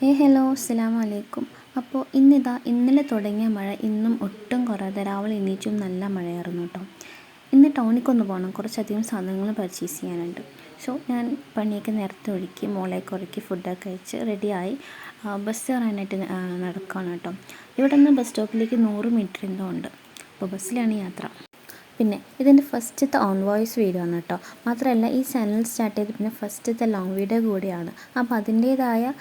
Hello അസ്സലാമു അലൈക്കും. അപ്പോൾ ഇന്നലെ തുടങ്ങിയ മഴ ഇന്നും ഒട്ടും കുറയാതെ രാവിലെ എണീച്ചും നല്ല മഴയായിരുന്നു കേട്ടോ. ഇന്ന് ടൗണിലേക്കൊന്ന് പോകണം, കുറച്ചധികം സാധനങ്ങൾ പർച്ചേസ് ചെയ്യാനുണ്ട്. സോ ഞാൻ പണിയൊക്കെ നേരത്തെ ഒരുക്കി മോളെയൊക്കെ ഒരുക്കി ഫുഡൊക്കെ കഴിച്ച് റെഡിയായി ബസ് കയറാനായിട്ട് നടക്കുകയാണ് കേട്ടോ. ഇവിടെ നിന്ന് ബസ് സ്റ്റോപ്പിലേക്ക് 100 മീറ്റർ എന്തോ ഉണ്ട്. അപ്പോൾ ബസ്സിലാണ് യാത്ര. പിന്നെ ഇതിൻ്റെ ഫസ്റ്റത്തെ ഓൺ വോയിസ് വീഡിയോ ആണ് കേട്ടോ. മാത്രമല്ല ഈ ചാനൽ സ്റ്റാർട്ട് ചെയ്ത് പിന്നെ ഫസ്റ്റത്തെ ലോങ് വീഡിയോ കൂടിയാണ്. അപ്പോൾ അതിൻ്റേതായ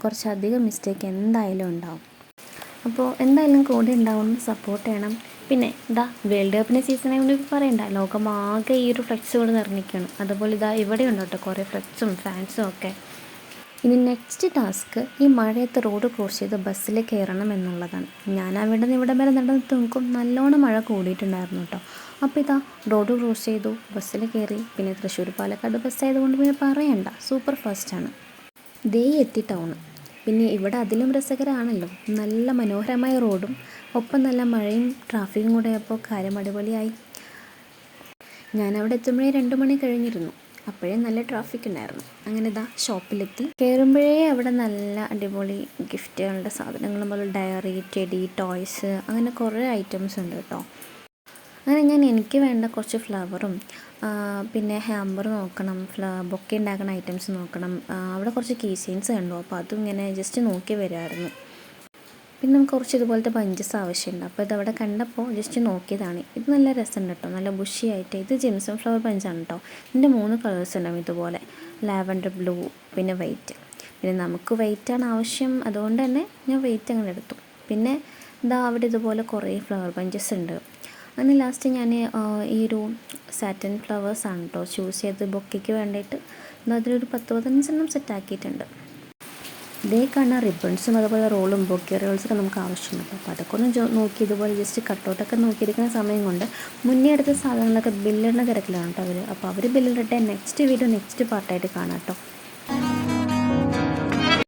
കുറച്ചധികം മിസ്റ്റേക്ക് എന്തായാലും ഉണ്ടാവും. അപ്പോൾ എന്തായാലും കൂടെ ഉണ്ടാവുമെന്ന് സപ്പോർട്ട് ചെയ്യണം. പിന്നെ വേൾഡ് കപ്പിൻ്റെ സീസണെ കൊണ്ട് പറയണ്ട, ലോകമാകെ ഈ ഒരു ഫ്ലെക്സ് കൊണ്ട് നിറഞ്ഞിരിക്കുകയാണ്. അതുപോലെ ഇവിടെ ഉണ്ട് കേട്ടോ കുറേ ഫ്ലെക്സും ഫാൻസും ഒക്കെ. ഇനി നെക്സ്റ്റ് ടാസ്ക് ഈ മഴയത്ത് റോഡ് ക്രോസ് ചെയ്ത് ബസ്സിൽ കയറണം എന്നുള്ളതാണ്. ഞാൻ അവിടെ നിന്ന് ഇവിടെ വരെ നടന്ന് നോക്കും, നല്ലോണം മഴ കൂടിയിട്ടുണ്ടായിരുന്നു കേട്ടോ. അപ്പോൾ റോഡ് ക്രോസ് ചെയ്തു, ബസ്സിൽ കയറി. പിന്നെ തൃശ്ശൂർ പാലക്കാട് ബസ്സായതുകൊണ്ട് പിന്നെ പറയണ്ട, സൂപ്പർ ഫാസ്റ്റാണ്. എത്തി ടൗണ്. പിന്നെ ഇവിടെ അതിലും രസകരമാണല്ലോ, നല്ല മനോഹരമായ റോഡും ഒപ്പം നല്ല മഴയും ട്രാഫിക്കും കൂടെ ആയപ്പോൾ കാര്യം അടിപൊളിയായി. ഞാനവിടെ എത്തുമ്പോഴേ 2 മണി കഴിഞ്ഞിരുന്നു. അപ്പോഴേ നല്ല ട്രാഫിക് ഉണ്ടായിരുന്നു. അങ്ങനെ ഷോപ്പിലെത്തി. കയറുമ്പോഴേ അവിടെ നല്ല അടിപൊളി ഗിഫ്റ്റുകളുടെ സാധനങ്ങൾ പോലെ ഡയറി, ടെഡി, ടോയ്സ് അങ്ങനെ കുറേ ഐറ്റംസ് ഉണ്ട് കേട്ടോ. അങ്ങനെ എനിക്ക് വേണ്ട കുറച്ച് ഫ്ലവറും പിന്നെ ഹാമ്പർ നോക്കണം, ബൊക്കെ ഉണ്ടാക്കുന്ന ഐറ്റംസ് നോക്കണം. അവിടെ കുറച്ച് കീ ചെയിൻസ് കണ്ടു, അപ്പോൾ അതും ഇങ്ങനെ ജസ്റ്റ് നോക്കി വരുമായിരുന്നു. പിന്നെ നമുക്ക് കുറച്ച് ഇതുപോലത്തെ ബഞ്ചസ് ആവശ്യമുണ്ട്. അപ്പോൾ ഇതവിടെ കണ്ടപ്പോൾ ജസ്റ്റ് നോക്കിയതാണ്. ഇത് നല്ല രസമുണ്ട് കേട്ടോ, നല്ല ബുഷിയായിട്ട്. ഇത് ജെംസം ഫ്ലവർ ബഞ്ചാണ് കേട്ടോ. ഇതിൻ്റെ 3 കളേഴ്സ് ഉണ്ടാവും ഇതുപോലെ, ലാവൻഡർ, ബ്ലൂ പിന്നെ വൈറ്റ്. പിന്നെ നമുക്ക് വൈറ്റാണ് ആവശ്യം, അതുകൊണ്ട് തന്നെ ഞാൻ വൈറ്റ് അങ്ങനെ എടുത്തു. പിന്നെ അവിടെ ഇതുപോലെ കുറേ ഫ്ലവർ ബഞ്ചസ് ഉണ്ട്. അങ്ങനെ ലാസ്റ്റ് ഞാൻ ഈ ഒരു സാറ്റൻ ഫ്ലവേഴ്സാണ് കേട്ടോ ചൂസ് ചെയ്ത് ബൊക്കയ്ക്ക് വേണ്ടിയിട്ട്. അതിലൊരു 10-15 സെറ്റാക്കിയിട്ടുണ്ട്. കാണുന്ന റിബൺസും അതുപോലെ റോളും ബൊക്കെ റോൾസൊക്കെ നമുക്ക് ആവശ്യമുണ്ട്. അപ്പോൾ അതൊക്കെ ഒന്ന് നോക്കി ഇതുപോലെ ജസ്റ്റ് കട്ടൗട്ടൊക്കെ നോക്കിയിരിക്കുന്ന സമയം കൊണ്ട് മുന്നേ എടുത്ത സാധനങ്ങളൊക്കെ ബില്ലിടുന്ന തിരക്കിലാണ് കേട്ടോ അവർ. അപ്പോൾ അവർ ബില്ലിടട്ടെ. നെക്സ്റ്റ് വീഡിയോ നെക്സ്റ്റ് പാർട്ടായിട്ട് കാണാം കേട്ടോ.